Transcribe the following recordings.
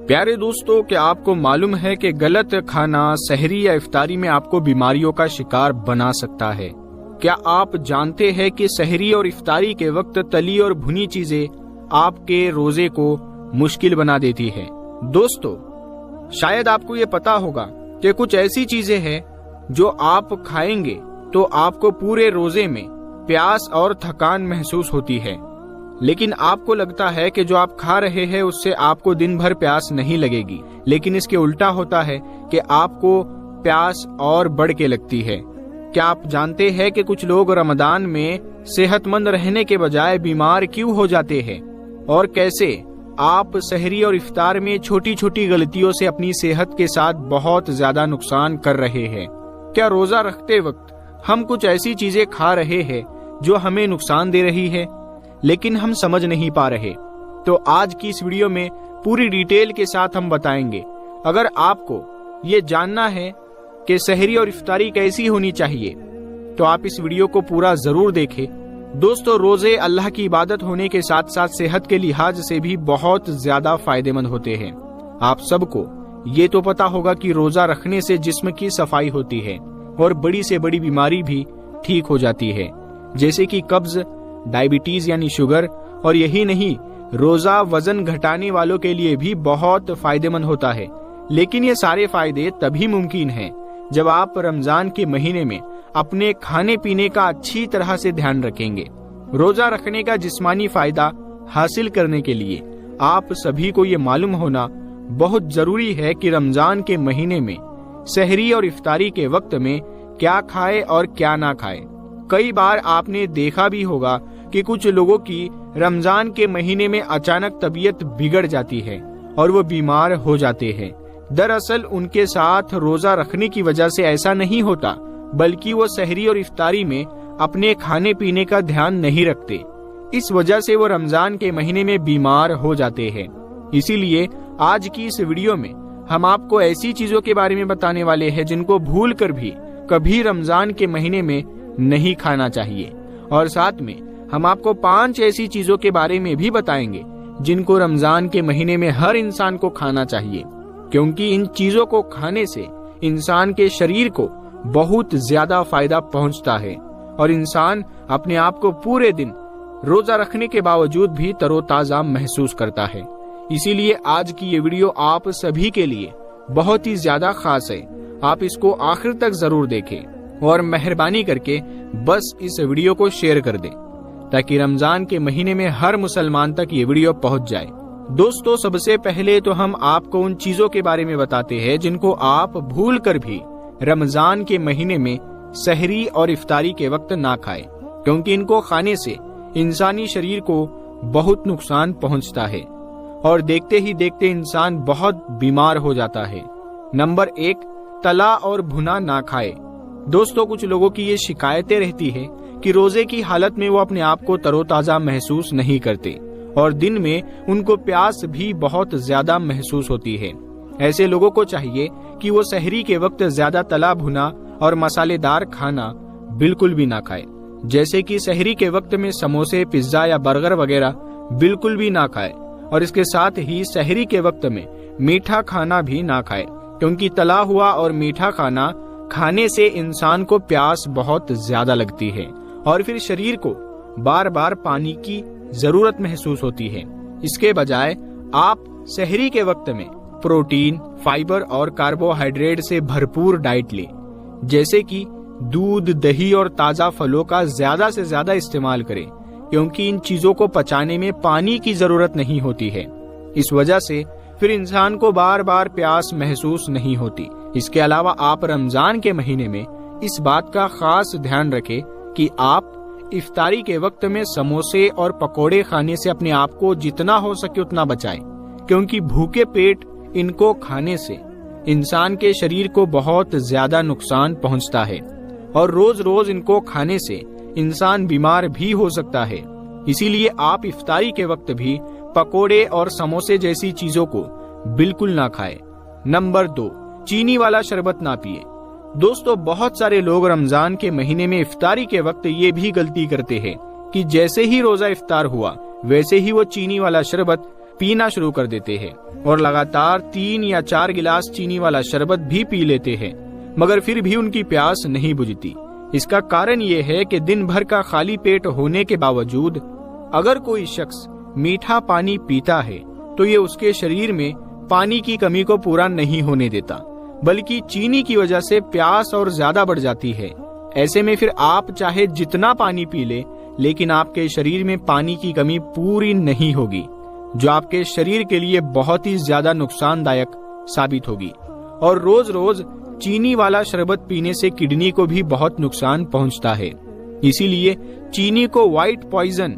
प्यारे दोस्तों, क्या आपको मालूम है कि गलत खाना सहरी या इफ्तारी में आपको बीमारियों का शिकार बना सकता है? क्या आप जानते हैं कि सहरी और इफ्तारी के वक्त तली और भुनी चीजें आपके रोजे को मुश्किल बना देती है? दोस्तों, शायद आपको ये पता होगा कि कुछ ऐसी चीजें हैं जो आप खाएंगे तो आपको पूरे रोजे में प्यास और थकान महसूस होती है, लेकिन आपको लगता है कि जो आप खा रहे हैं उससे आपको दिन भर प्यास नहीं लगेगी, लेकिन इसके उल्टा होता है कि आपको प्यास और बढ़ के लगती है। क्या आप जानते हैं कि कुछ लोग रमजान में सेहतमंद रहने के बजाय बीमार क्यों हो जाते हैं, और कैसे आप सहरी और इफ्तार में छोटी छोटी गलतियों से अपनी सेहत के साथ बहुत ज्यादा नुकसान कर रहे हैं? क्या रोजा रखते वक्त हम कुछ ऐसी चीजें खा रहे हैं जो हमें नुकसान दे रही है, लेकिन हम समझ नहीं पा रहे? तो आज की इस वीडियो में पूरी डिटेल के साथ हम बताएंगे। अगर आपको ये जानना है कि सहरी और इफ्तारी कैसी होनी चाहिए तो आप इस वीडियो को पूरा जरूर देखें। दोस्तों, रोजे अल्लाह की इबादत होने के साथ साथ सेहत के लिहाज से भी बहुत ज्यादा फायदेमंद होते हैं। आप सबको ये तो पता होगा कि रोजा रखने से जिस्म की सफाई होती है और बड़ी से बड़ी बीमारी भी ठीक हो जाती है, जैसे कि कब्ज, डायबिटीज यानी शुगर। और यही नहीं, रोजा वजन घटाने वालों के लिए भी बहुत फायदेमंद होता है। लेकिन ये सारे फायदे तभी मुमकिन हैं जब आप रमजान के महीने में अपने खाने पीने का अच्छी तरह से ध्यान रखेंगे। रोजा रखने का जिस्मानी फायदा हासिल करने के लिए आप सभी को ये मालूम होना बहुत जरूरी है कि रमजान के महीने में सहरी और इफ्तारी के वक्त में क्या खाए और क्या ना खाए। कई बार आपने देखा भी होगा कि कुछ लोगों की रमजान के महीने में अचानक तबीयत बिगड़ जाती है और वो बीमार हो जाते हैं। दरअसल उनके साथ रोजा रखने की वजह से ऐसा नहीं होता, बल्कि वो सहरी और इफ्तारी में अपने खाने पीने का ध्यान नहीं रखते। इस वजह से वो रमजान के महीने में बीमार हो जाते हैं। इसीलिए आज की इस वीडियो में हम आपको ऐसी चीजों के बारे में बताने वाले हैं जिनको भूल कर भी कभी रमजान के महीने में नहीं खाना चाहिए, और साथ में हम आपको 5 ऐसी चीजों के बारे में भी बताएंगे जिनको रमजान के महीने में हर इंसान को खाना चाहिए, क्योंकि इन चीजों को खाने से इंसान के शरीर को बहुत ज्यादा फायदा पहुंचता है और इंसान अपने आप को पूरे दिन रोजा रखने के बावजूद भी तरोताजा महसूस करता है। इसीलिए आज की ये वीडियो आप सभी के लिए बहुत ही ज्यादा खास है। आप इसको आखिर तक जरूर देखें और मेहरबानी करके बस इस वीडियो को शेयर कर दें ताकि रमजान के महीने में हर मुसलमान तक ये वीडियो पहुंच जाए। दोस्तों, सबसे पहले तो हम आपको उन चीजों के बारे में बताते हैं जिनको आप भूल कर भी रमजान के महीने में सहरी और इफ्तारी के वक्त ना खाएं, क्योंकि इनको खाने से इंसानी शरीर को बहुत नुकसान पहुंचता है और देखते ही देखते इंसान बहुत बीमार हो जाता है। नंबर 1, तला और भुना ना खाए। दोस्तों, कुछ लोगों की ये शिकायतें रहती है कि रोजे की हालत में वो अपने आप को तरोताजा महसूस नहीं करते और दिन में उनको प्यास भी बहुत ज्यादा महसूस होती है। ऐसे लोगों को चाहिए कि वो सहरी के वक्त ज्यादा तला भुना और मसालेदार खाना बिल्कुल भी ना खाए, जैसे कि सहरी के वक्त में समोसे, पिज्जा या बर्गर वगैरह बिल्कुल भी ना खाए, और इसके साथ ही सहरी के वक्त में मीठा खाना भी ना खाए, क्योंकि तला हुआ और मीठा खाना खाने से इंसान को प्यास बहुत ज्यादा लगती है और फिर शरीर को बार बार पानी की जरूरत महसूस होती है। इसके बजाय आप सहरी के वक्त में प्रोटीन, फाइबर और कार्बोहाइड्रेट से भरपूर डाइट लें, जैसे कि दूध, दही और ताजा फलों का ज्यादा से ज्यादा इस्तेमाल करें, क्योंकि इन चीजों को पचाने में पानी की जरूरत नहीं होती है। इस वजह से फिर इंसान को बार बार प्यास महसूस नहीं होती। इसके अलावा आप रमजान के महीने में इस बात का खास ध्यान रखें कि आप इफ्तारी के वक्त में समोसे और पकोड़े खाने से अपने आप को जितना हो सके उतना बचाएं, क्योंकि भूखे पेट इनको खाने से इंसान के शरीर को बहुत ज्यादा नुकसान पहुंचता है और रोज रोज इनको खाने से इंसान बीमार भी हो सकता है। इसीलिए आप इफ्तारी के वक्त भी पकोड़े और समोसे जैसी चीजों को बिल्कुल ना खाएं। नंबर 2, चीनी वाला शरबत ना पिए। दोस्तों, बहुत सारे लोग रमजान के महीने में इफ्तारी के वक्त ये भी गलती करते हैं कि जैसे ही रोजा इफ्तार हुआ वैसे ही वो चीनी वाला शरबत पीना शुरू कर देते हैं और लगातार 3 या 4 गिलास चीनी वाला शरबत भी पी लेते हैं, मगर फिर भी उनकी प्यास नहीं बुझती। इसका कारण ये है कि दिन भर का खाली पेट होने के बावजूद अगर कोई शख्स मीठा पानी पीता है तो ये उसके शरीर में पानी की कमी को पूरा नहीं होने देता, बल्कि चीनी की वजह से प्यास और ज्यादा बढ़ जाती है। ऐसे में फिर आप चाहे जितना पानी पी ले, लेकिन आपके शरीर में पानी की कमी पूरी नहीं होगी, जो आपके शरीर के लिए बहुत ही ज्यादा नुकसानदायक साबित होगी। और रोज रोज चीनी वाला शरबत पीने से किडनी को भी बहुत नुकसान पहुंचता है। इसीलिए चीनी को व्हाइट पॉइजन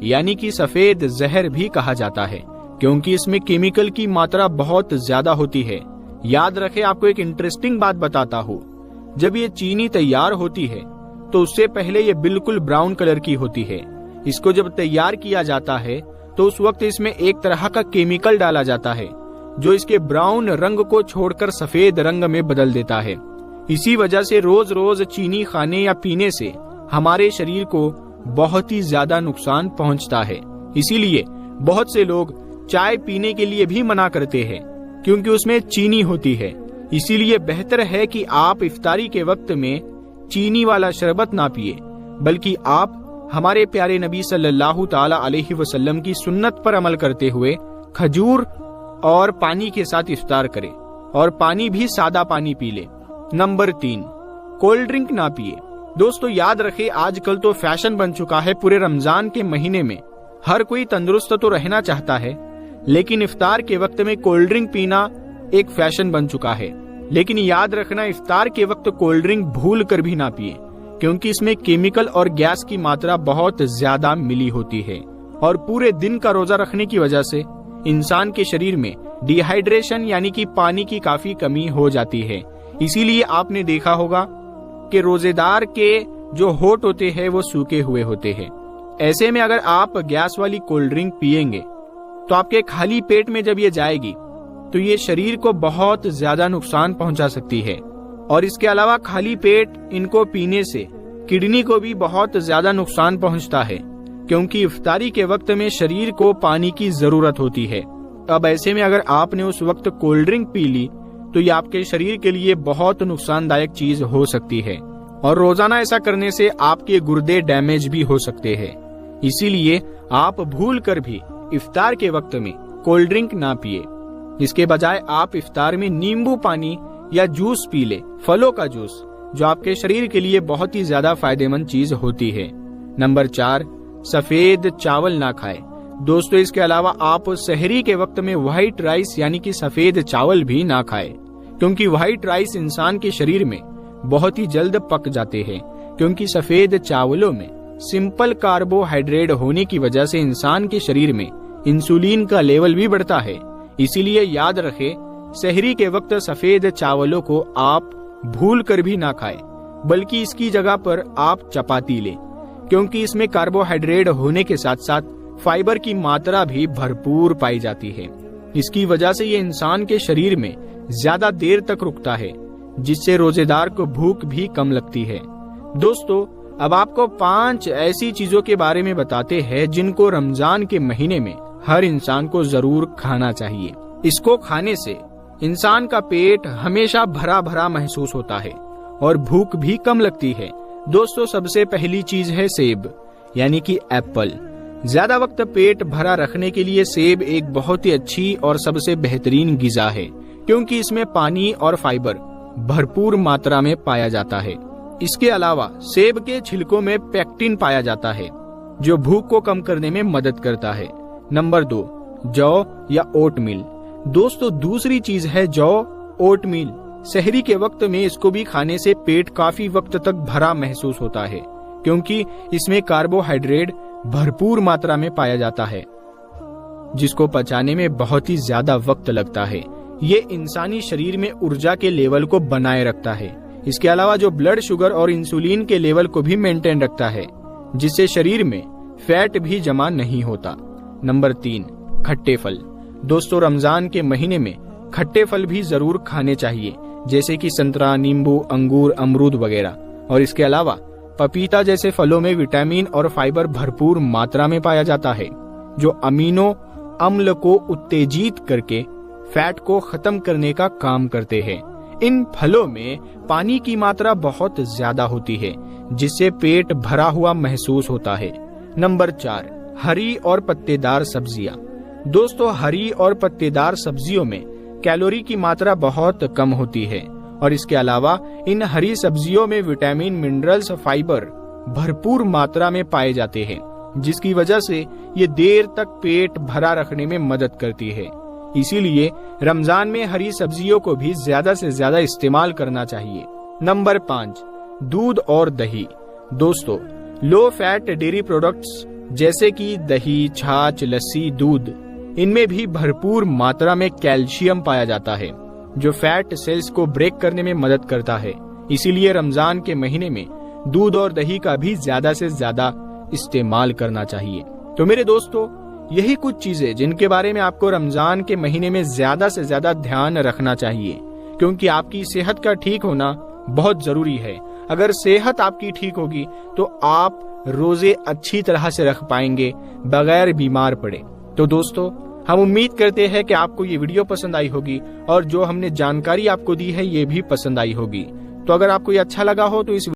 यानी कि सफेद जहर भी कहा जाता है, क्योंकि इसमें केमिकल की मात्रा बहुत ज्यादा होती है। याद रखें, आपको एक इंटरेस्टिंग बात बताता हूँ, जब ये चीनी तैयार होती है तो उससे पहले ये बिल्कुल ब्राउन कलर की होती है। इसको जब तैयार किया जाता है तो उस वक्त इसमें एक तरह का केमिकल डाला जाता है जो इसके ब्राउन रंग को छोड़कर सफेद रंग में बदल देता है। इसी वजह से रोज रोज चीनी खाने या पीने से हमारे शरीर को बहुत ही ज्यादा नुकसान पहुंचता है। इसीलिए बहुत से लोग चाय पीने के लिए भी मना करते हैं, क्योंकि उसमें चीनी होती है। इसीलिए बेहतर है कि आप इफ्तारी के वक्त में चीनी वाला शरबत ना पिए, बल्कि आप हमारे प्यारे नबी सल्लल्लाहु ताला अलैहि वसल्लम की सुन्नत पर अमल करते हुए खजूर और पानी के साथ इफ्तार करें, और पानी भी सादा पानी पी ले। नंबर 3, कोल्ड ड्रिंक ना पिए। दोस्तों याद रखें, आजकल तो फैशन बन चुका है, पूरे रमजान के महीने में हर कोई तंदुरुस्त तो रहना चाहता है, लेकिन इफ्तार के वक्त में कोल्ड ड्रिंक पीना एक फैशन बन चुका है। लेकिन याद रखना, इफ्तार के वक्त कोल्ड ड्रिंक भूल कर भी ना पिए, क्योंकि इसमें केमिकल और गैस की मात्रा बहुत ज्यादा मिली होती है। और पूरे दिन का रोजा रखने की वजह से इंसान के शरीर में डिहाइड्रेशन यानी कि पानी की काफी कमी हो जाती है। इसीलिए आपने देखा होगा कि रोजेदार के जो होठ होते हैं वो सूखे हुए होते हैं। ऐसे में अगर आप गैस वाली कोल्ड ड्रिंक पिएंगे तो आपके खाली पेट में जब ये जाएगी तो ये शरीर को बहुत ज्यादा नुकसान पहुंचा सकती है। और इसके अलावा खाली पेट इनको पीने से किडनी को भी बहुत ज्यादा नुकसान पहुंचता है, क्योंकि इफ्तारी के वक्त में शरीर को पानी की जरूरत होती है। अब ऐसे में अगर आपने उस वक्त कोल्ड ड्रिंक पी ली तो ये आपके शरीर के लिए बहुत नुकसानदायक चीज हो सकती है, और रोजाना ऐसा करने से आपके गुर्दे डैमेज भी हो सकते हैं। इसीलिए आप भूल कर भी इफ्तार के वक्त में कोल्ड ड्रिंक ना पिए। इसके बजाय आप इफ्तार में नींबू पानी या जूस पी ले, फलों का जूस, जो आपके शरीर के लिए बहुत ही ज्यादा फायदेमंद चीज होती है। नंबर 4, सफेद चावल ना खाए। दोस्तों इसके अलावा आप सहरी के वक्त में व्हाइट राइस यानी कि सफेद चावल भी ना खाए, क्योंकि व्हाइट राइस इंसान के शरीर में बहुत ही जल्द पक जाते हैं, क्योंकि सफेद चावलों में सिंपल कार्बोहाइड्रेट होने की वजह से इंसान के शरीर में इंसुलिन का लेवल भी बढ़ता है। इसीलिए याद रखें, सहरी के वक्त सफेद चावलों को आप भूल कर भी ना खाएं, बल्कि इसकी जगह पर आप चपाती लें, क्योंकि इसमें कार्बोहाइड्रेट होने के साथ साथ फाइबर की मात्रा भी भरपूर पाई जाती है। इसकी वजह से ये इंसान के शरीर में ज्यादा देर तक रुकता है, जिससे रोजेदार को भूख भी कम लगती है। दोस्तों अब आपको 5 ऐसी चीजों के बारे में बताते हैं जिनको रमजान के महीने में हर इंसान को जरूर खाना चाहिए। इसको खाने से इंसान का पेट हमेशा भरा भरा महसूस होता है और भूख भी कम लगती है। दोस्तों सबसे पहली चीज है सेब यानी कि एप्पल। ज्यादा वक्त पेट भरा रखने के लिए सेब एक बहुत ही अच्छी और सबसे बेहतरीन ग़िज़ा है, क्योंकि इसमें पानी और फाइबर भरपूर मात्रा में पाया जाता है। इसके अलावा सेब के छिलकों में पेक्टिन पाया जाता है, जो भूख को कम करने में मदद करता है। नंबर 2, जौ या ओटमील। दोस्तों दूसरी चीज है जौ, ओटमील। सहरी के वक्त में इसको भी खाने से पेट काफी वक्त तक भरा महसूस होता है, क्योंकि इसमें कार्बोहाइड्रेट भरपूर मात्रा में पाया जाता है, जिसको पचाने में बहुत ही ज्यादा वक्त लगता है। ये इंसानी शरीर में ऊर्जा के लेवल को बनाए रखता है। इसके अलावा जो ब्लड शुगर और इंसुलिन के लेवल को भी मेंटेन रखता है, जिससे शरीर में फैट भी जमा नहीं होता। नंबर 3, खट्टे फल। दोस्तों रमजान के महीने में खट्टे फल भी जरूर खाने चाहिए, जैसे कि संतरा, नींबू, अंगूर, अमरूद वगैरह। और इसके अलावा पपीता जैसे फलों में विटामिन और फाइबर भरपूर मात्रा में पाया जाता है, जो अमीनो अम्ल को उत्तेजित करके फैट को खत्म करने का काम करते हैं। इन फलों में पानी की मात्रा बहुत ज्यादा होती है, जिससे पेट भरा हुआ महसूस होता है। नंबर 4, हरी और पत्तेदार सब्जियां। दोस्तों, हरी और पत्तेदार सब्जियों में कैलोरी की मात्रा बहुत कम होती है और इसके अलावा इन हरी सब्जियों में विटामिन, मिनरल्स, फाइबर भरपूर मात्रा में पाए जाते हैं, जिसकी वजह से ये देर तक पेट भरा रखने में मदद करती है। इसीलिए रमजान में हरी सब्जियों को भी ज्यादा से ज्यादा इस्तेमाल करना चाहिए। नंबर 5, दूध और दही। दोस्तों, लो फैट डेयरी प्रोडक्ट्स जैसे कि दही, छाछ, लस्सी, दूध, इनमें भी भरपूर मात्रा में कैल्शियम पाया जाता है, जो फैट सेल्स को ब्रेक करने में मदद करता है। इसीलिए रमजान के महीने में दूध और दही का भी ज्यादा से ज्यादा इस्तेमाल करना चाहिए। तो मेरे दोस्तों, यही कुछ चीजें जिनके बारे में आपको रमजान के महीने में ज्यादा से ज्यादा ध्यान रखना चाहिए, क्योंकि आपकी सेहत का ठीक होना बहुत जरूरी है। अगर सेहत आपकी ठीक होगी तो आप रोजे अच्छी तरह से रख पाएंगे बगैर बीमार पड़े। तो दोस्तों, हम उम्मीद करते हैं कि आपको ये वीडियो पसंद आई होगी और जो हमने जानकारी आपको दी है ये भी पसंद आई होगी। तो अगर आपको ये अच्छा लगा हो तो इस